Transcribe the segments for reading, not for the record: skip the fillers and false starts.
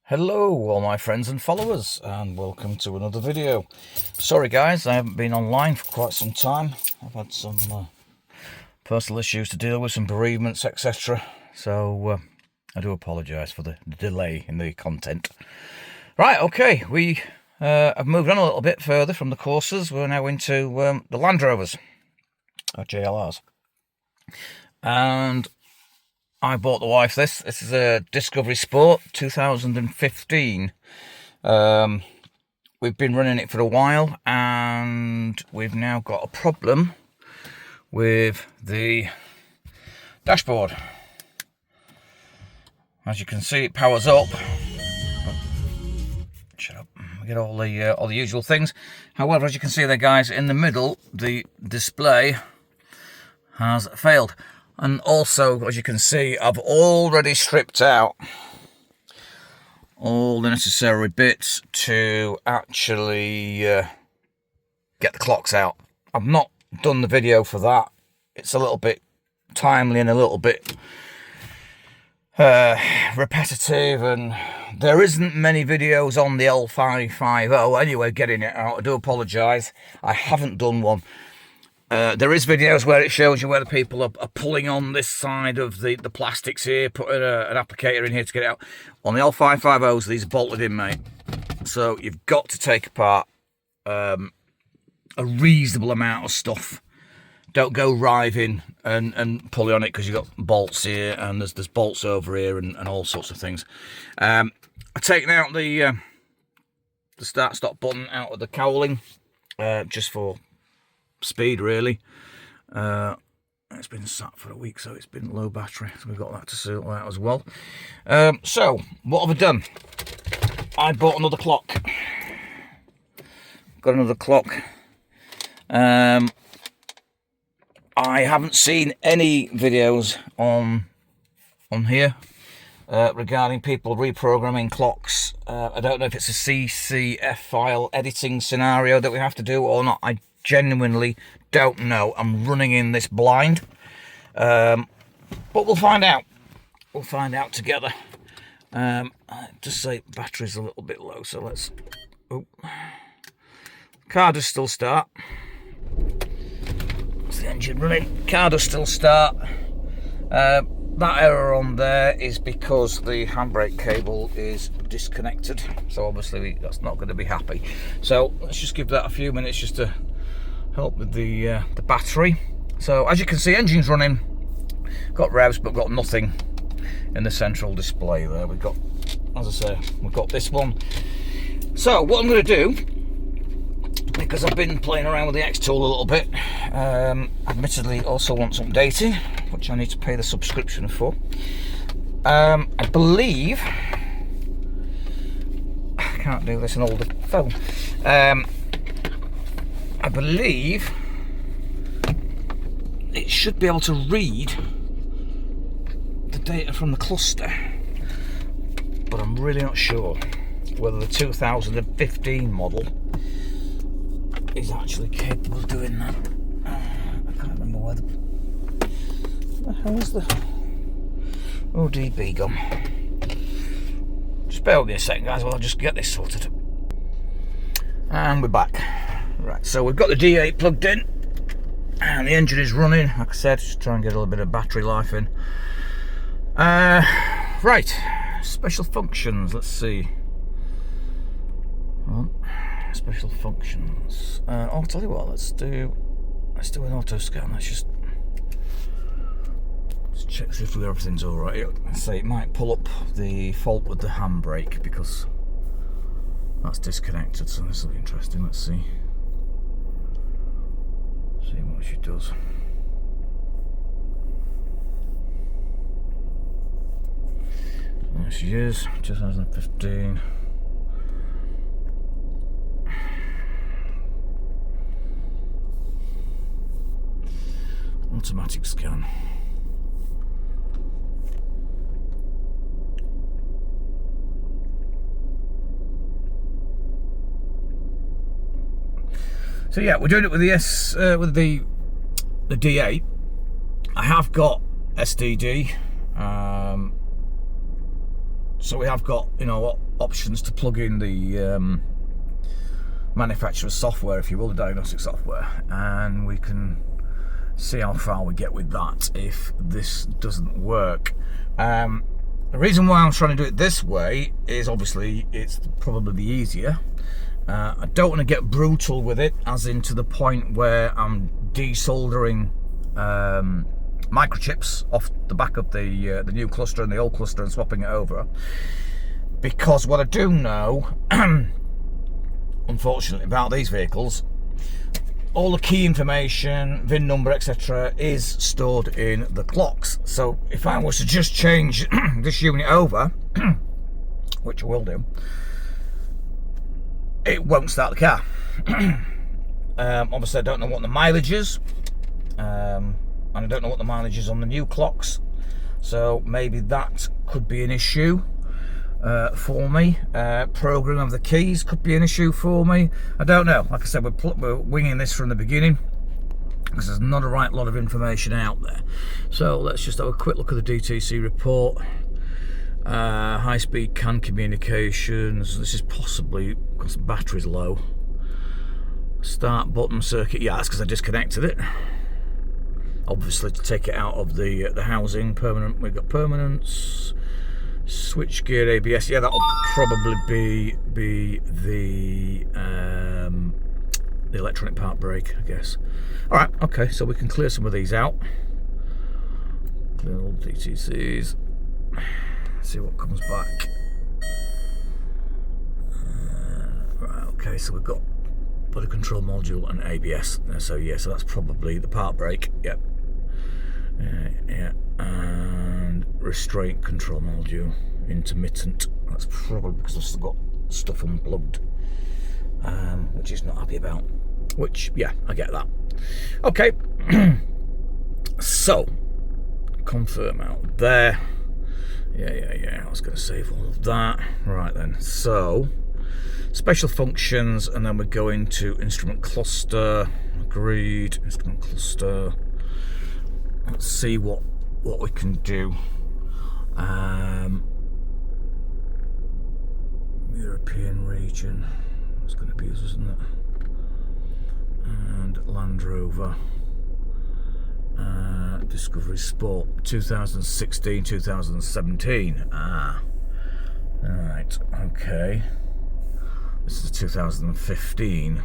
Hello all my friends and followers, and welcome to another video. Sorry guys, I haven't been online for quite some time. I've had some personal issues to deal with, some bereavements, etc. So I do apologise for the delay in the content. Right, okay, we have moved on a little bit further from the courses. We're now into the Land Rovers, or JLRs. And I bought the wife this. This is a Discovery Sport 2015. We've been running it for a while, and we've now got a problem with the dashboard. As you can see, it powers up. Shut up. We get all the usual things. However, as you can see there, guys, in the middle, the display has failed. And also, as you can see, I've already stripped out all the necessary bits to actually get the clocks out. I've not done the video for that. It's a little bit timely and a little bit repetitive, and there isn't many videos on the L550 anyway getting it out. I do apologise, I haven't done one. There is videos where it shows you where the people are pulling on this side of the plastics here, putting an applicator in here to get it out. On the L550s, these are bolted in, mate. So you've got to take apart a reasonable amount of stuff. Don't go riving and pulling on it, because you've got bolts here and there's bolts over here and all sorts of things. I've taken out the start-stop button out of the cowling just for speed, really. It's been sat for a week, so it's been low battery, so we've got that to sort out as well. So what have I done? I bought another clock. Got another clock. I haven't seen any videos on here regarding people reprogramming clocks. I don't know if it's a CCF file editing scenario that we have to do or not. I genuinely don't know. I'm running in this blind, but we'll find out. We'll find out together. Just say battery's a little bit low, so let's. Oh, car does still start. That's the engine running. Car does still start. That error on there is because the handbrake cable is disconnected, so obviously that's not going to be happy. So let's just give that a few minutes just to help with the battery. So as you can see, engine's running, got revs, but got nothing in the central display there. We've got, as I say, we've got this one. So what I'm going to do, because I've been playing around with the X tool a little bit, admittedly also wants updating, which I need to pay the subscription for. I believe I can't do this on all the phone. I believe it should be able to read the data from the cluster, but I'm really not sure whether the 2015 model is actually capable of doing that. I can't remember where the hell is the ODB gone. Just bear with me a second, guys, while I just get this sorted. And we're back. Right, so we've got the D8 plugged in, and the engine is running. Like I said, just try and get a little bit of battery life in. Right, special functions. Let's see. Special functions. I'll tell you what. Let's do an auto scan. Let's check see if everything's all right. Let's say it might pull up the fault with the handbrake because that's disconnected. So this will be interesting. Let's see. See what she does. There she is, 2015. Automatic scan. So yeah, we're doing it with the with the D8. I have got SDD, So we have got, you know, options to plug in the manufacturer's software, if you will, the diagnostic software, and we can see how far we get with that if this doesn't work. The reason why I'm trying to do it this way is obviously it's probably the easier. I don't want to get brutal with it, as in to the point where I'm desoldering microchips off the back of the new cluster and the old cluster and swapping it over, because what I do know unfortunately about these vehicles, all the key information, VIN number, etc. is stored in the clocks. So if I was to just change this unit over, which I will do, it won't start the car. Obviously I don't know what the mileage is, and I don't know what the mileage is on the new clocks, so maybe that could be an issue for me. Programming of the keys could be an issue for me. I don't know. Like I said, we're winging this from the beginning because there's not a right lot of information out there. So let's just have a quick look at the DTC report. High-speed CAN communications. This is possibly because the battery's low. Start button circuit. Yeah, that's because I disconnected it. Obviously to take it out of the housing. Permanent. We've got permanence. Switch gear ABS. Yeah, that'll probably be the electronic park brake, I guess. All right. Okay. So we can clear some of these out. Clear all the DTCs. See what comes back. Right, okay, so we've got body control module and ABS. So yeah, so that's probably the park brake. Yep. Yeah, and restraint control module, intermittent. That's probably because I've still got stuff unplugged, which he's not happy about. Which, yeah, I get that. Okay, so confirm out there. Yeah, I was going to save all of that. Right then, so special functions, and then we go into instrument cluster. Agreed, instrument cluster. Let's see what we can do. European region. It's going to be us, isn't it? And Land Rover. Discovery Sport 2016 2017. Right, okay, this is 2015.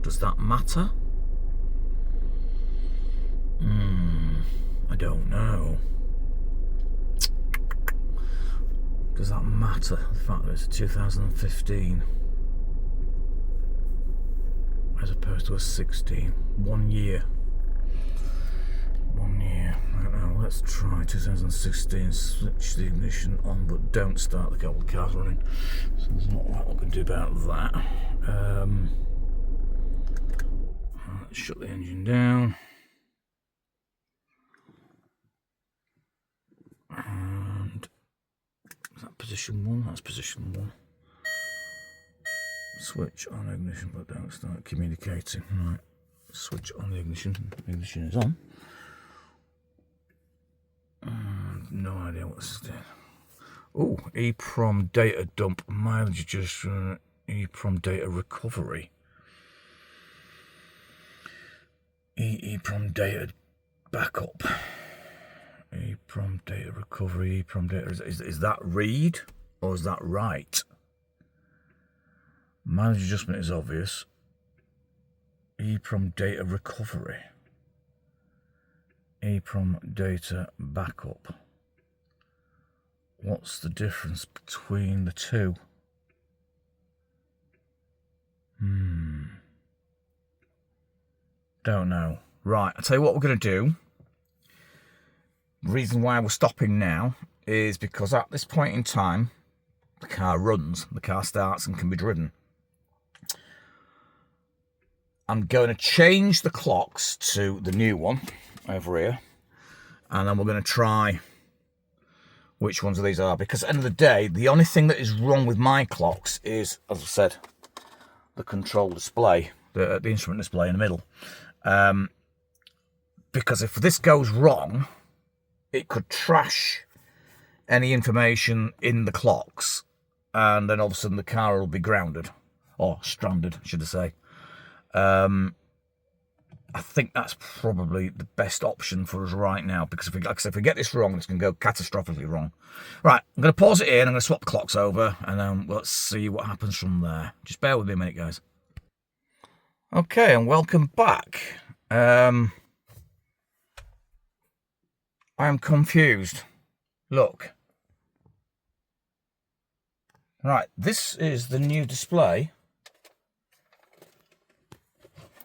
Does that matter? I don't know. Does that matter, the fact that it's a 2015 as opposed to a 16? 1 year. 1 year. I don't know. Let's try 2016. Switch the ignition on, but don't start the car. The car's running, so there's not a lot we can do about that. Let's shut the engine down. And is that position 1? That's position 1. Switch on ignition, but don't start communicating. Right. Switch on the ignition. The ignition is on. No idea what this is doing. Oh, EEPROM data dump, mileage adjustment, EEPROM data recovery. EEPROM data backup. EEPROM data recovery, EEPROM data. Is that read or is that write? Mileage adjustment is obvious. EEPROM data recovery. EEPROM data backup. What's the difference between the two? Don't know. Right, I'll tell you what we're going to do. The reason why we're stopping now is because at this point in time, the car runs, the car starts and can be driven. I'm going to change the clocks to the new one over here, and then we're going to try which ones of these are, because at the end of the day, the only thing that is wrong with my clocks is, as I said, the control display, the instrument display in the middle. Because if this goes wrong, it could trash any information in the clocks, and then all of a sudden the car will be grounded, or stranded, should I say. I think that's probably the best option for us right now, because if we get this wrong, it's going to go catastrophically wrong. Right, I'm going to pause it here, and I'm going to swap the clocks over, and then let's see what happens from there. Just bear with me a minute, guys. Okay, and welcome back. I am confused. Look. Right, this is the new display.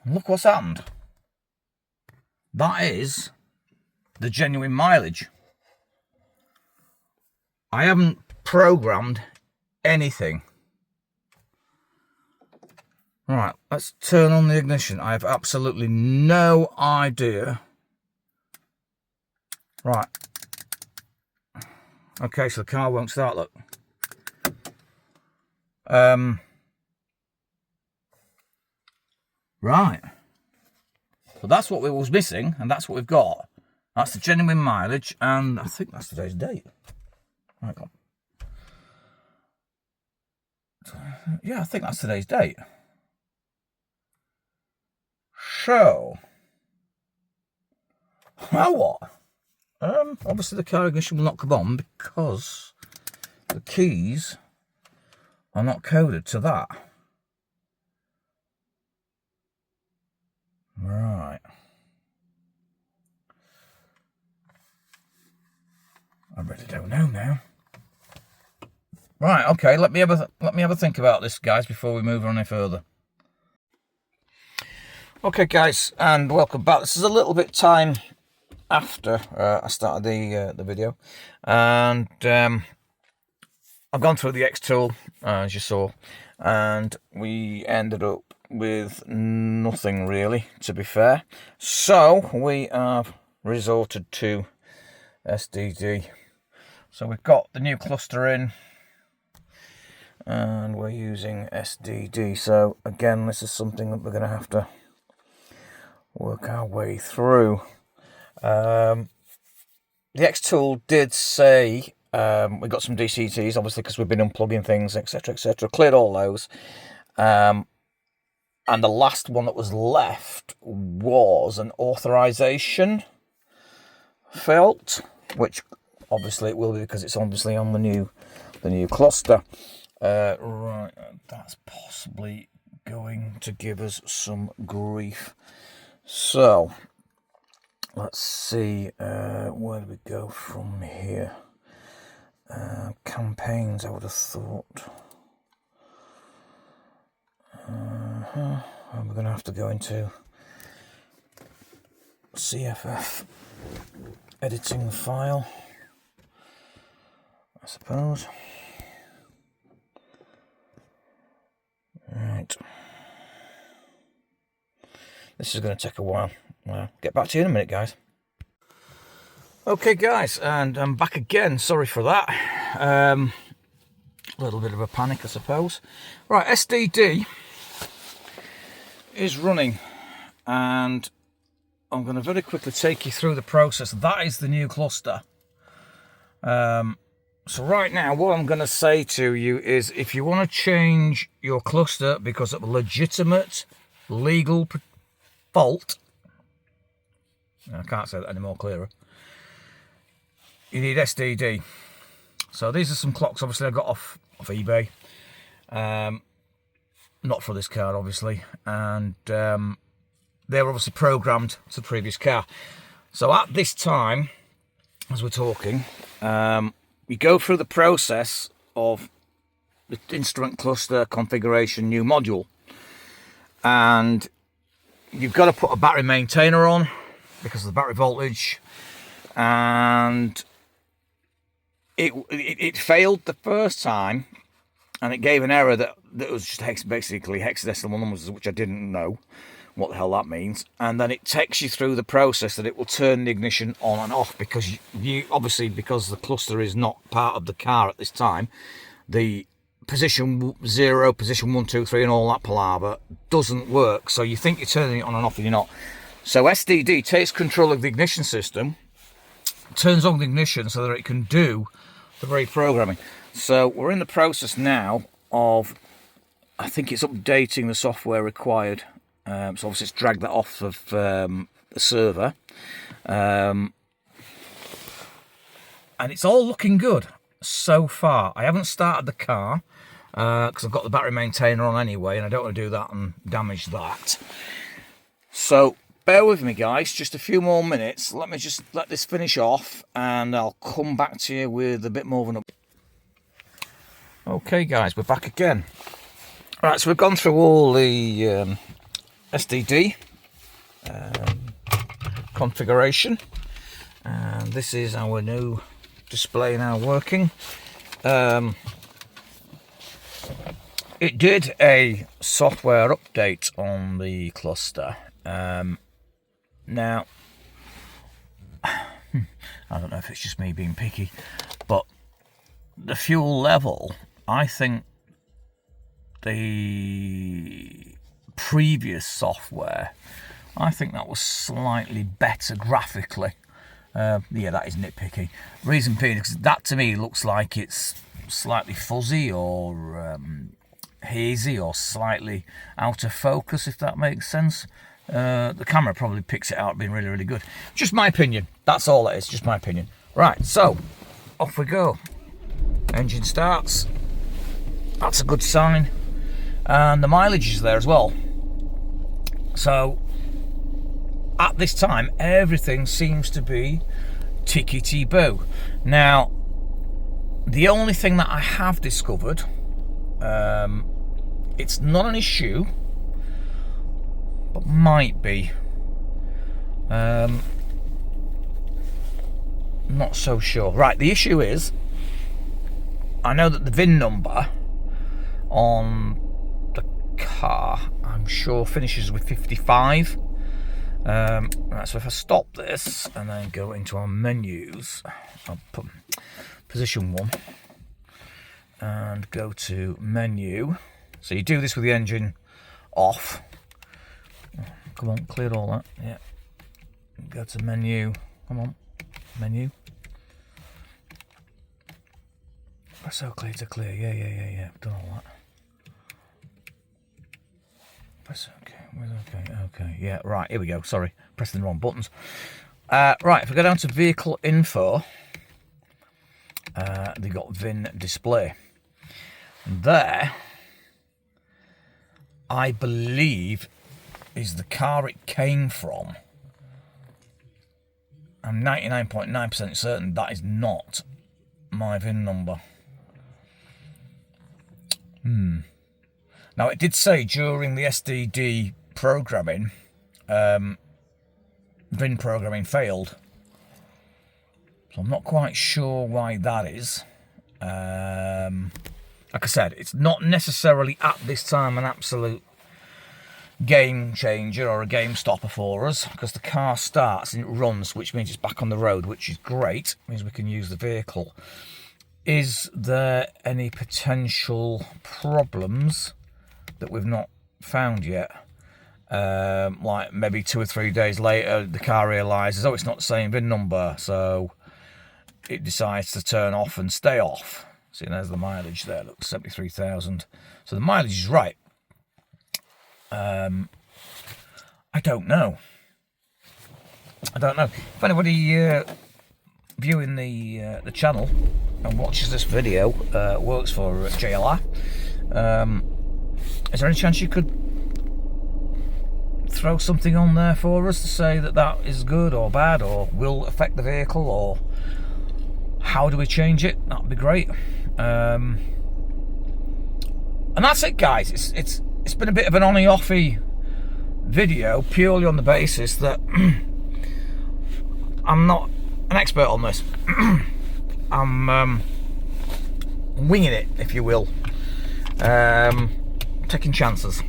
Look what's happened. That is the genuine mileage. I haven't programmed anything. Right, let's turn on the ignition. I have absolutely no idea. Right. Okay, so the car won't start, look. Right. So that's what we was missing, and that's what we've got. That's the genuine mileage, and I think that's today's date. Right, come on. Yeah, I think that's today's date. So, now what? Obviously the car ignition will not come on because the keys are not coded to that. Right. I really don't know now. Right, okay, let me have a think about this, guys, before we move on any further. Okay, guys, and welcome back. This is a little bit time after I started the video, and I've gone through the X tool, as you saw, and we ended up with nothing really, to be fair. So we have resorted to SDD. So we've got the new cluster in, and we're using SDD. So again, this is something that we're going to have to work our way through. The X tool did say we got some DCTs, obviously, because we've been unplugging things, etc., etc. Cleared all those. And the last one that was left was an authorization fault, which obviously it will be because it's obviously on the new cluster. Right, that's possibly going to give us some grief. So let's see, where do we go from here? Campaigns, I would have thought. We're going to have to go into CFF, editing the file, I suppose. Right. This is going to take a while. Well, get back to you in a minute, guys. Okay, guys, and I'm back again. Sorry for that. A little bit of a panic, I suppose. Right, SDD is running, and I'm going to very quickly take you through the process. That is the new cluster. So right now, what I'm going to say to you is, if you want to change your cluster because of a legitimate legal fault, I can't say that any more clearer, you need SDD. So these are some clocks, obviously, I got off eBay. Not for this car, obviously, and they were obviously programmed to the previous car. So at this time, as we're talking, you go through the process of the instrument cluster configuration new module, and you've got to put a battery maintainer on because of the battery voltage, and it failed the first time, and it gave an error that was just basically hexadecimal numbers, which I didn't know what the hell that means. And then it takes you through the process that it will turn the ignition on and off, because you obviously, because the cluster is not part of the car at this time, the position 0, position 1, 2, 3 and all that palaver doesn't work. So you think you're turning it on and off, and you're not. So SDD takes control of the ignition system, turns on the ignition so that it can do the reprogramming. So we're in the process now of, I think it's updating the software required. So obviously it's dragged that off of the server. And it's all looking good so far. I haven't started the car because I've got the battery maintainer on anyway, and I don't want to do that and damage that. So bear with me, guys, just a few more minutes. Let me just let this finish off and I'll come back to you with a bit more of an update. Okay, guys, we're back again. Right, so we've gone through all the SDD configuration, and this is our new display now working. It did a software update on the cluster. Now, I don't know if it's just me being picky, but the fuel level, I think the previous software, I think that was slightly better graphically. Yeah, that is nitpicky. Reason being, because that to me looks like it's slightly fuzzy or hazy or slightly out of focus, if that makes sense. The camera probably picks it out being really, really good. Just my opinion. That's all it is, just my opinion. Right, so off we go. Engine starts. That's a good sign. And the mileage is there as well. So at this time, everything seems to be tickety-boo. Now, the only thing that I have discovered, it's not an issue, but might be. Not so sure. Right, the issue is, I know that the VIN number on the car, I'm sure, finishes with 55. Right, so if I stop this and then go into our menus, I'll put position 1 and go to menu. So you do this with the engine off. Come on, clear all that. Yeah. Go to menu. Come on, menu. Press OK to clear. Yeah. Done all that. Press OK. Okay. Yeah, right, here we go. Sorry, pressing the wrong buttons. Right, if we go down to vehicle info, they've got VIN display. And there, I believe, is the car it came from. I'm 99.9% certain that is not my VIN number. Now, it did say during the SDD programming, VIN programming failed. So I'm not quite sure why that is. Like I said, it's not necessarily at this time an absolute game changer or a game stopper for us, because the car starts and it runs, which means it's back on the road, which is great. It means we can use the vehicle. Is there any potential problems that we've not found yet? Like maybe 2 or 3 days later, the car realises, oh, it's not the same VIN number, so it decides to turn off and stay off. See, there's the mileage there, look, 73,000. So the mileage is right. I don't know. If anybody viewing the channel and watches this video works for JLR, is there any chance you could throw something on there for us to say that that is good or bad or will affect the vehicle, or how do we change it? That'd be great. And that's it, guys. It's been a bit of an on-y-offy video, purely on the basis that I'm not an expert on this. I'm winging it, if you will, taking chances.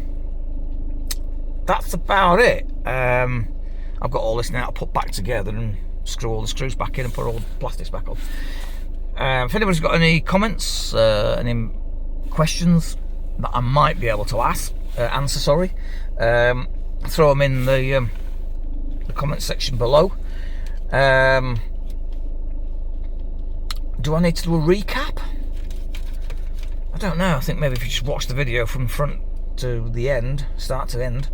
That's about it. I've got all this now to put back together and screw all the screws back in and put all the plastics back on. If anybody's got any comments, any questions that I might be able to answer, throw them in the comment section below. Do I need to do a recap? I don't know. I think maybe if you just watch the video from front to the end, start to end,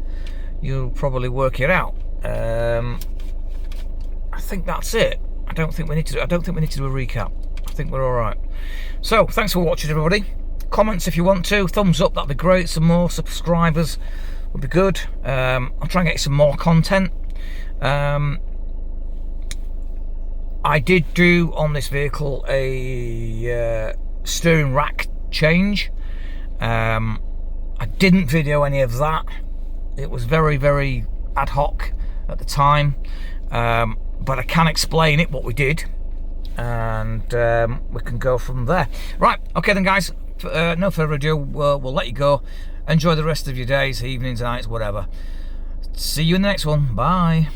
you'll probably work it out. I think that's it. I don't think we need to do a recap. I think we're all right. So thanks for watching, everybody. Comments if you want to. Thumbs up, that'd be great. Some more subscribers would be good. I'll try and get some more content. I did do on this vehicle a steering rack change. I didn't video any of that. It was very, very ad hoc at the time, but I can explain it, what we did, and we can go from there. Right, okay then guys, no further ado, we'll let you go. Enjoy the rest of your days, evenings, nights, whatever. See you in the next one. Bye.